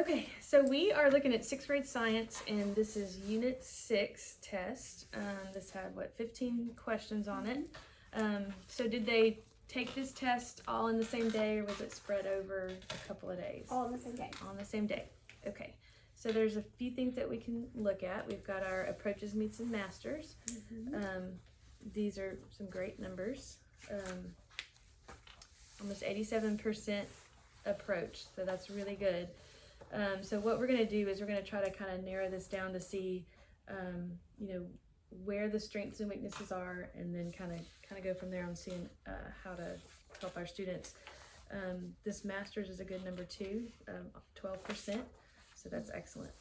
Okay, so we are looking at sixth grade science, and this is Unit 6 test. This had, 15 questions on it. So did they take this test all in the same day, or was it spread over a couple of days? All on the same day. On the same day. Okay. So there's a few things that we can look at. We've got our approaches, meets, and masters. These are some great numbers. Almost 87% approach, so that's really good. So what we're going to do is we're going to try to kind of narrow this down to see, where the strengths and weaknesses are, and then kind of go from there on seeing how to help our students. This masters is a good number too, 12%. So that's excellent.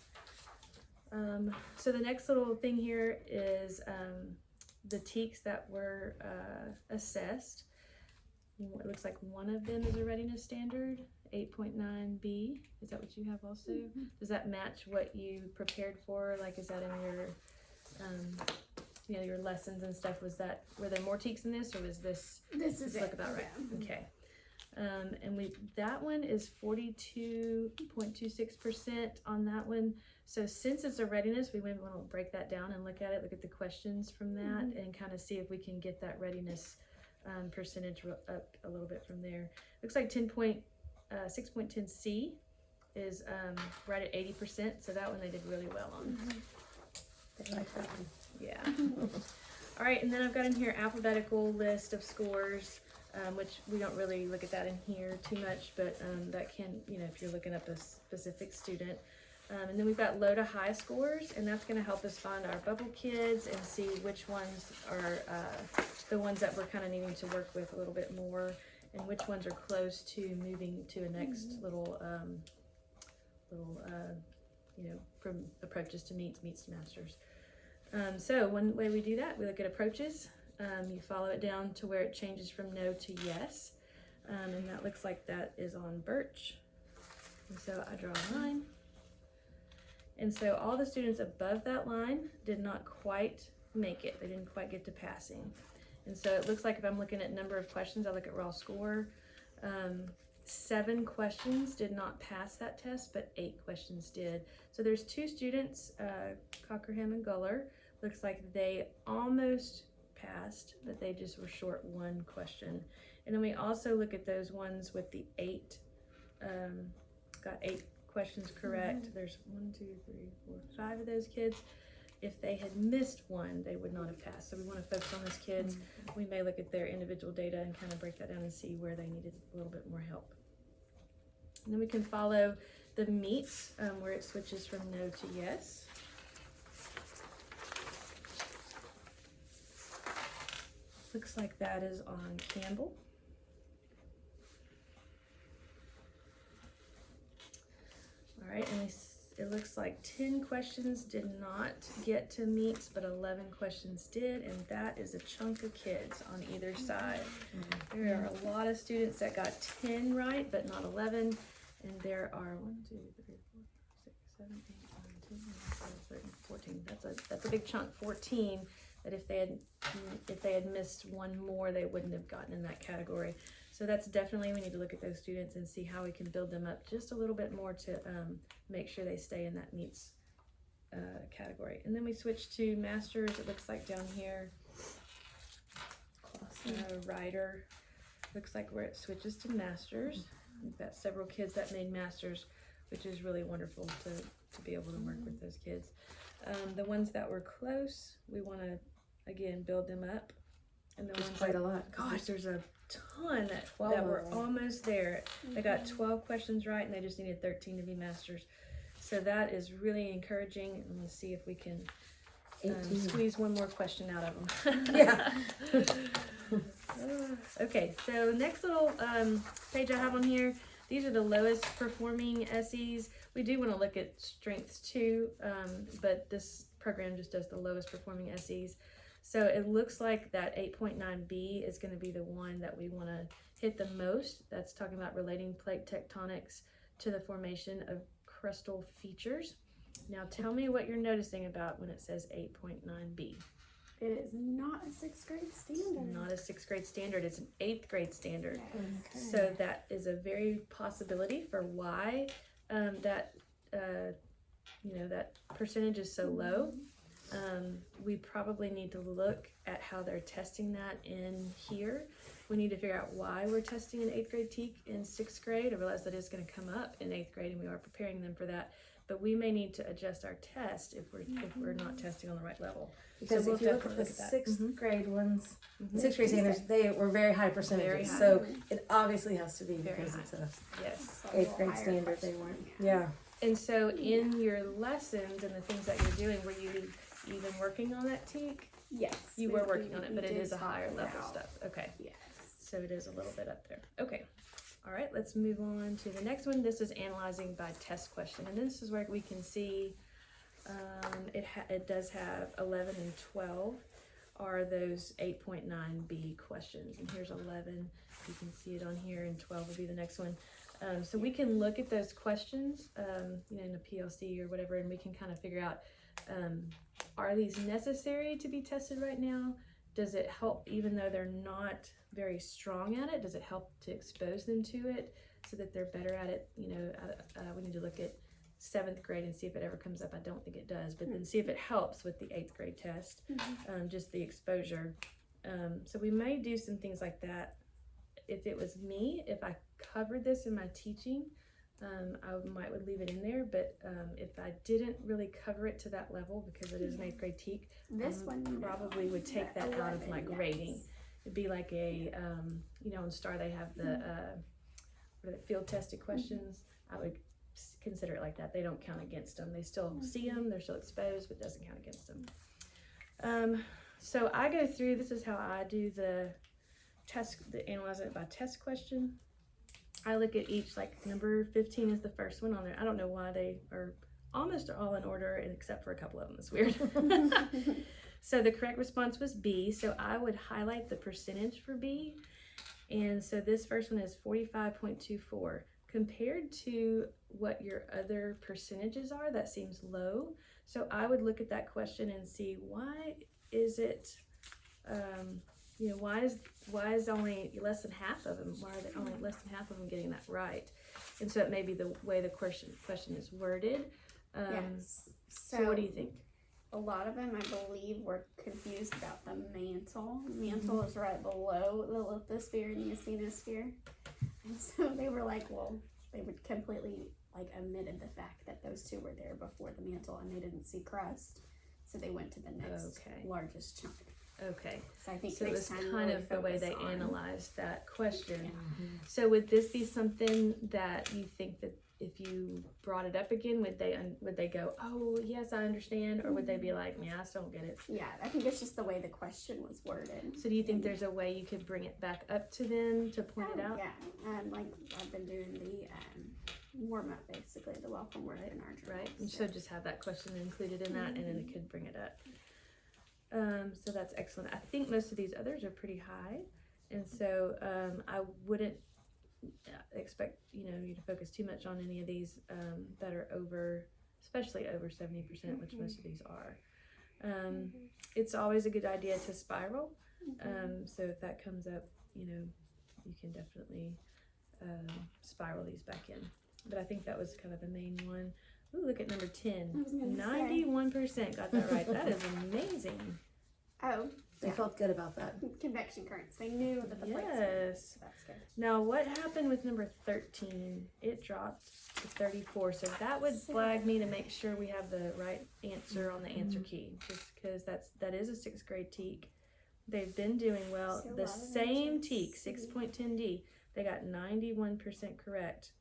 So the next little thing here is the TEKS that were assessed. It looks like one of them is a readiness standard, 8.9B. Is that what you have also? Does that match what you prepared for? Like, is that in your your lessons and stuff? Were there more TEKS in this, or was this? This is look about right. Okay. And that one is 42.26% on that one. So since it's a readiness, we want to break that down and look at the questions from that, and kind of see if we can get that readiness percentage up a little bit from there. Looks like 6.10C is right at 80%. So that one they did really well on. They like that one. Yeah. All right, and then I've got in here alphabetical list of scores. Which we don't really look at that in here too much, but that can, if you're looking up a specific student. And then we've got low to high scores, and that's going to help us find our bubble kids and see which ones are the ones that we're kind of needing to work with a little bit more, and which ones are close to moving to a next little, from approaches to meets to masters. So one way we do that, we look at approaches. You follow it down to where it changes from no to yes, and that looks like that is on Birch. And so I draw a line, and so all the students above that line did not quite make it. They didn't quite get to passing. And so it looks like if I'm looking at number of questions, I look at raw score. 7 questions did not pass that test, but 8 questions did. So there's 2 students, Cockerham and Guller. Looks like they almost passed, but they just were short 1 question. And then we also look at those ones with the 8, got 8 questions correct. There's 1, 2, 3, 4, 5 of those kids. If they had missed one, they would not have passed. So we want to focus on those kids. We may look at their individual data and kind of break that down and see where they needed a little bit more help. And then we can follow the meets, where it switches from no to yes. Looks like that is on Campbell. All right, and it looks like 10 questions did not get to meets, but 11 questions did, and that is a chunk of kids on either side. There are a lot of students that got 10 right, but not 11, and there are 1, 2, 3, 4, 6, 7, 8, 9, 10, 11, 12, 13, 14. That's a big chunk, 14. That if they had missed one more, they wouldn't have gotten in that category. So that's definitely, we need to look at those students and see how we can build them up just a little bit more to make sure they stay in that meets category. And then we switch to masters. It looks like down here, writer, looks like where it switches to masters. We've got several kids that made masters, which is really wonderful to be able to work with those kids. The ones that were close, we want to again build them up, and the ones quite a lot. Gosh, there's a ton that were almost there. They got 12 questions right, and they just needed 13 to be masters. So that is really encouraging. And let's see if we can squeeze one more question out of them. Yeah. Okay, so next little page I have on here, these are the lowest performing SEs. We do want to look at strengths too, but this program just does the lowest performing SEs. So it looks like that 8.9B is going to be the one that we want to hit the most. That's talking about relating plate tectonics to the formation of crustal features. Now tell me what you're noticing about when it says 8.9B. It is not a 6th grade standard. Not a 6th grade standard, it's an 8th grade standard. Okay. So that is a very possibility for why that that percentage is so low, we probably need to look at how they're testing that in here. We need to figure out why we're testing an 8th grade TEK in 6th grade. I realize that is going to come up in 8th grade, and we are preparing them for that. But we may need to adjust our test if we're not testing on the right level. Because So if you look at the that. 6th grade ones, Mhm. 6th grade standards, they were very high percentages. Very high. So it obviously has to be Very because high. it's a Yes. So a 8th little grade higher standard. They question, weren't. yeah. Yeah. And so in your lessons and the things that you're doing, were you even working on that TEK? Yes. You we- were working on we it, but it did is a talk higher level about- stuff. Okay. Yes. So it is a little bit up there. Okay. All right, let's move on to the next one. This is analyzing by test question. And this is where we can see it does have 11 and 12 are those 8.9B questions. And here's 11. You can see it on here, and 12 will be the next one. So we can look at those questions, in a PLC or whatever, and we can kind of figure out, are these necessary to be tested right now? Does it help, even though they're not very strong at it, does it help to expose them to it so that they're better at it? We need to look at 7th grade and see if it ever comes up. I don't think it does, but then see if it helps with the 8th grade test, just the exposure. So we may do some things like that. If it was me, if I covered this in my teaching, I would leave it in there, but if I didn't really cover it to that level because it is an 8th grade TEK, This one probably would take the that out of my 11, grading. yes. It'd be like a, on STAR they have the field tested questions. I would consider it like that. They don't count against them. They still see them, they're still exposed, but it doesn't count against them. So I go through, this is how I do the analyze it by test question. I look at each, like number 15 is the first one on there. I don't know why they are almost all in order, except for a couple of them. It's weird. So the correct response was B. So I would highlight the percentage for B. And so this first one is 45.24. Compared to what your other percentages are, that seems low. So I would look at that question and see, why is it, why is only less than half of them? Why are they only less than half of them getting that right? And so it may be the way the question is worded. Yes. So what do you think? A lot of them, I believe, were confused about the mantle. Mantle is right below the lithosphere and the asthenosphere. And so they were like, well, they would completely omitted the fact that those two were there before the mantle, and they didn't see crust. So they went to the next largest chunk. Okay. So I think So it was kind of the way they analyzed that question. Yeah. So would this be something that you think that if you brought it up again, would they go, oh yes, I understand, or would they be like, yeah, I still don't get it? Yeah, I think it's just the way the question was worded. So do you think there's a way you could bring it back up to them to point it out? Yeah, like I've been doing the warm up, basically the welcome word in our journal. Right, and so just have that question included in that, and then it could bring it up. So that's excellent. I think most of these others are pretty high, and so I wouldn't expect you to focus too much on any of these that are over, especially over 70%, which most of these are. It's always a good idea to spiral. So if that comes up, you can definitely spiral these back in. But I think that was kind of the main one. Ooh, look at number 10. 91% got that right. That is amazing. Oh, They felt good about that. convection currents. They knew that the plates were. Yes. That's good. Now, what happened with number 13? It dropped to 34. So that would flag me to make sure we have the right answer on the answer key, just because that is a 6th grade TEK. They've been doing well. So a The lot of same answers. TEK, 6.10D, they got 91% correct.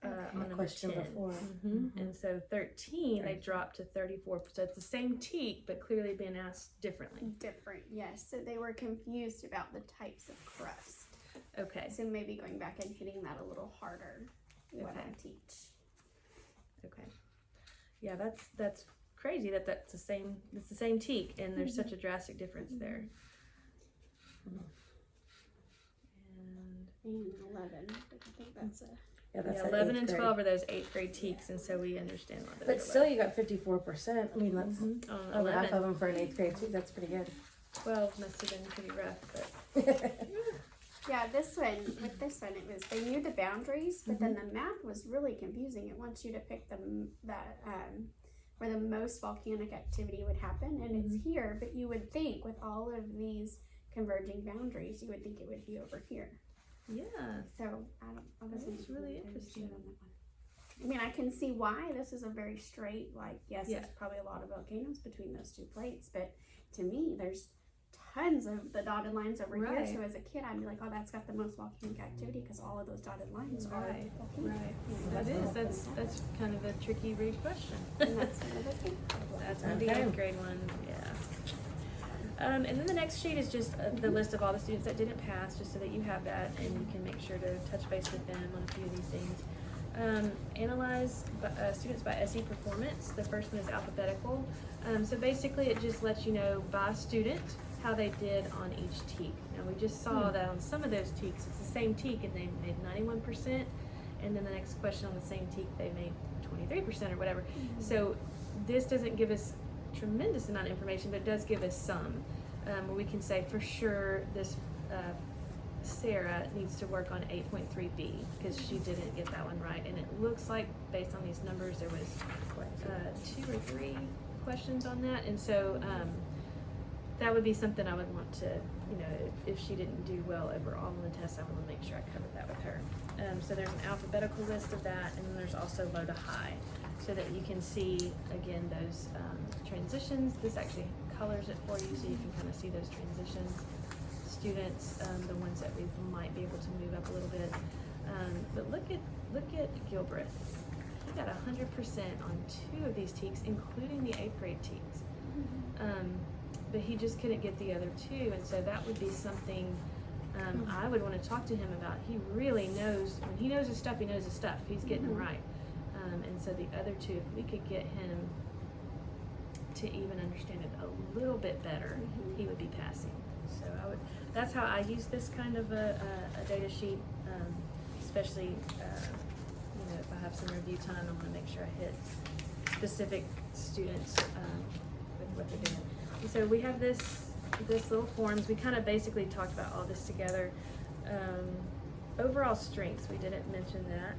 On number Question 10. before. And so 13, they dropped to 34. So it's the same TEK, but clearly being asked differently. Different, yes. So they were confused about the types of crust. Okay. So maybe going back and hitting that a little harder when Okay. I teach. Okay. Yeah, that's crazy that's the same. It's the same TEK, and there's such a drastic difference there. And 11. I think that's a. Yeah, that's Yeah, that 11 8th and grade. 12 are those 8th grade TEKs, and so we understand why those But are still, low. you got 54%. I mean, that's On over half 11, of them for an 8th grade too. That's pretty good. 12 must have been pretty rough, but Yeah, with this one, it was, they knew the boundaries, but then the math was really confusing. It wants you to pick where the most volcanic activity would happen, and it's here, but you would think with all of these converging boundaries, you would think it would be over here. Yeah. So, I wasn't That's really entirely interesting. sure on that one. I mean, I can see why this is a very straight, like, yes, Yeah. there's probably a lot of volcanoes between those two plates, but to me, there's tons of the dotted lines over Right. here. So as a kid, I'd be like, oh, that's got the most volcanic activity because all of those dotted lines Right. are volcanoes. Right. That's That what- is. That's kind of a tricky read question. And that's one of the things. That's one of the Okay. 8th grade one, yeah. And then the next sheet is just the list of all the students that didn't pass, just so that you have that and you can make sure to touch base with them on a few of these things. Analyze students by SE performance. The first one is alphabetical. So basically it just lets you know by student how they did on each teak. Now we just saw that on some of those teaks, it's the same teak and they made 91%, and then the next question on the same teak they made 23% or whatever. So this doesn't give us tremendous amount of information, but it does give us some, where we can say for sure this Sarah needs to work on 8.3b because she didn't get that one right, and it looks like based on these numbers there was 2 or 3 questions on that, and so that would be something I would want to, you know, if she didn't do well overall on the test, I would want to make sure I covered that with her. So there's an alphabetical list of that, and then there's also low to high, so that you can see again those transitions. This actually colors it for you, so you can kind of see those transitions. Students, the ones that we might be able to move up a little bit. But look at Gilbreth. He got 100% on 2 of these teaks, including the 8th grade teaks. But he just couldn't get the other 2, and so that would be something I would want to talk to him about. He really knows, when he knows his stuff, he knows his stuff. He's getting it right. And so the other 2, if we could get him to even understand it a little bit better, he would be passing. So that's how I use this kind of a data sheet, especially, you know, if I have some review time, I want to make sure I hit specific students with what they're doing. And so we have this little forms. We kind of basically talked about all this together. Overall strengths, we didn't mention that.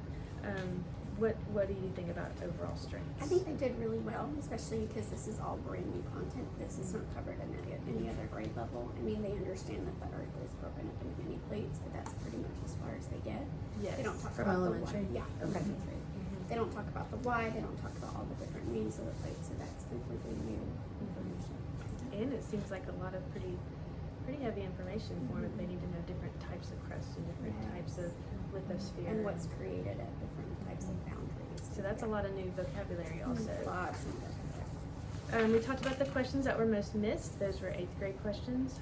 What do you think about overall strengths? I think they did really well, especially because this is all brand new content. This is not covered in any other grade level. I mean, they understand that the earth is broken up into many plates, but that's pretty much as far as they get. Yes. They don't talk From about elementary? the why. Yeah. Okay. Elementary. They don't talk about the why. They don't talk about all the different names of the plates, so that's completely new information. And it seems like a lot of pretty heavy information for them. They need to know different types of crust and different types of lithosphere. And what's created at different types of boundaries. So that's a lot of new vocabulary also. Lots of different. We talked about the questions that were most missed. Those were 8th grade questions.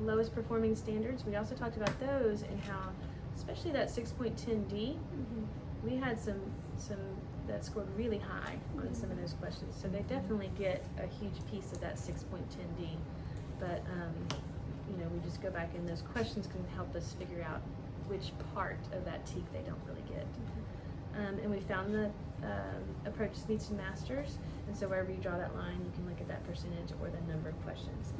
Lowest performing standards. We also talked about those and how, especially that 6.10D, we had some that scored really high on some of those questions. So they definitely get a huge piece of that 6.10D. But you know, we just go back and those questions can help us figure out which part of that teak they don't really get. And we found the approaches needs to masters, and so wherever you draw that line, you can look at that percentage or the number of questions.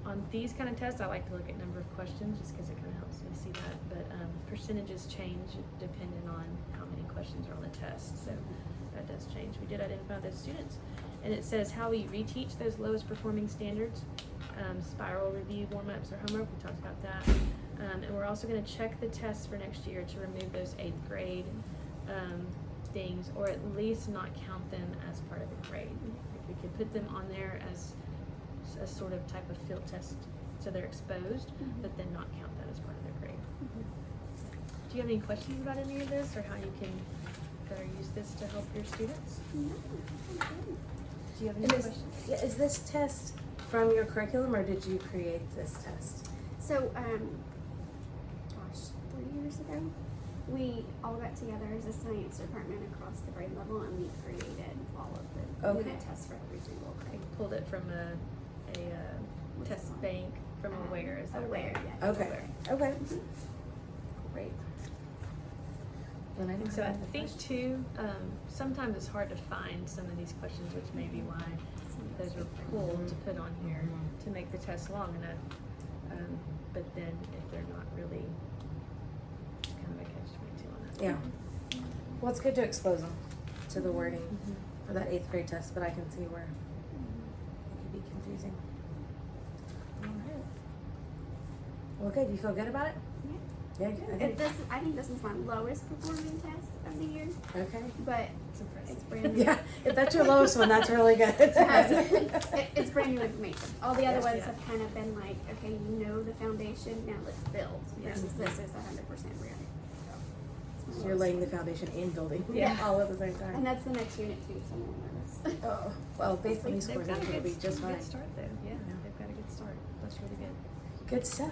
On these kind of tests, I like to look at number of questions just because it kind of helps me see that. But percentages change depending on how many questions are on the test, so that does change. We did identify those students, and it says how we reteach those lowest performing standards. Spiral review, warm-ups, or homework. We talked about that. And we're also going to check the tests for next year to remove those 8th grade things, or at least not count them as part of the grade. If we could put them on there as a sort of type of field test so they're exposed, but then not count that as part of their grade. Do you have any questions about any of this, or how you can better use this to help your students? No, Do you have any And questions? is this test from your curriculum, or did you create this test? So, 3 years ago, we all got together as a science department across the grade level, and we created all of the Okay. unit tests for every single grade. Pulled it from a What's test it called? bank from Aware. Is that Aware, right? yeah. Okay. Okay. Great. And I don't So I have any think questions. too, sometimes it's hard to find some of these questions, which may be why those were pulled to put on here to make the test long enough. But then if they're not really, kind of a catch-22 on that. Yeah. Well, it's good to expose them to the wording for that 8th grade test, but I can see where it could be confusing. All right. Well, good. You feel good about it? Yeah. Yeah. I think this is my lowest performing test of the year, Okay. but It's impressive. it's brand new. Yeah. If that's your lowest one, that's really good. It's brand new information. All the other ones Yeah. have kind of been like, okay, you know the foundation, now let's build. Yeah. Versus this is 100% real. So you're laying the foundation and building Yeah. all at the same And time. that's the next unit too, so I'm a little nervous. Oh, well, based on these They've scores, got I a think it'll be good just fine. start though. Yeah, they've got a good start. That's really good. Good stuff.